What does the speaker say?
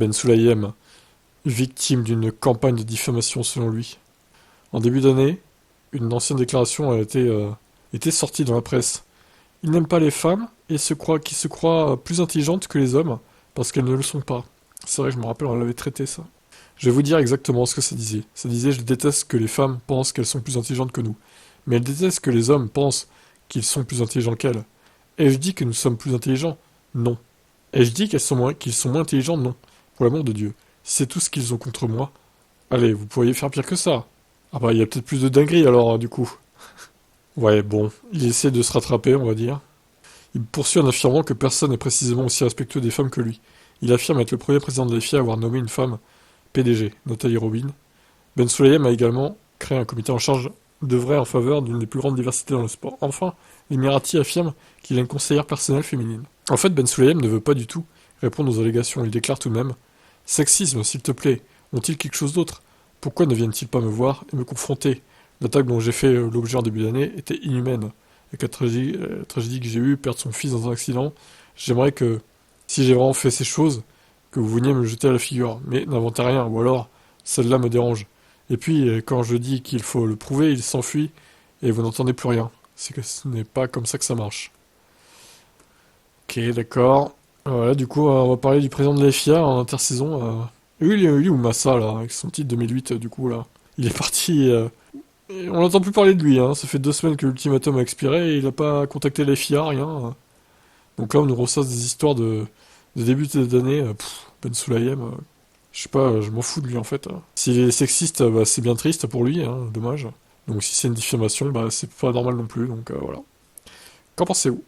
Ben Sulayem, victime d'une campagne de diffamation selon lui. En début d'année, une ancienne déclaration a été sortie dans la presse. Il n'aime pas les femmes et qui se croit plus intelligente que les hommes parce qu'elles ne le sont pas. C'est vrai, je me rappelle, on l'avait traité ça. Je vais vous dire exactement ce que ça disait. Ça disait, je déteste que les femmes pensent qu'elles sont plus intelligentes que nous. Mais elles détestent que les hommes pensent qu'ils sont plus intelligents qu'elles. Ai-je dit que nous sommes plus intelligents? Non. Ai-je dit qu'ils sont moins intelligents? Non. Pour l'amour de Dieu. Si c'est tout ce qu'ils ont contre moi, allez, vous pourriez faire pire que ça. Ah bah, il y a peut-être plus de dingueries alors, du coup. Ouais, bon, il essaie de se rattraper, on va dire. Il poursuit en affirmant que personne n'est précisément aussi respectueux des femmes que lui. Il affirme être le premier président de l'FIA à avoir nommé une femme PDG, Nathalie Robin. Ben Sulayem a également créé un comité en charge d'œuvrer en faveur d'une des plus grandes diversités dans le sport. Enfin, l'Emirati affirme qu'il a une conseillère personnelle féminine. En fait, Ben Sulayem ne veut pas du tout répondre aux allégations. Il déclare tout de même: Sexisme, s'il te plaît, ont-ils quelque chose d'autre? Pourquoi ne viennent-ils pas me voir et me confronter? L'attaque dont j'ai fait l'objet en début d'année était inhumaine. Avec la tragédie que j'ai eue, perdre son fils dans un accident, j'aimerais que, si j'ai vraiment fait ces choses, que vous veniez me le jeter à la figure. Mais n'inventez rien, ou alors, celle-là me dérange. Et puis, quand je dis qu'il faut le prouver, il s'enfuit, et vous n'entendez plus rien. C'est que ce n'est pas comme ça que ça marche. Ok, d'accord. Voilà, du coup, on va parler du président de l'FIA en intersaison. Il est où Massa, là, avec son titre 2008, du coup, là. Il est parti... et on n'entend plus parler de lui, hein. Ça fait 2 semaines que l'ultimatum a expiré, et il n'a pas contacté l'FIA, rien. Donc là, on nous ressasse des histoires de début d'année. Ben Sulayem, je sais pas, je m'en fous de lui, en fait. S'il est sexiste, bah, c'est bien triste pour lui, hein, dommage. Donc si c'est une diffamation, bah, c'est pas normal non plus, donc voilà. Qu'en pensez-vous?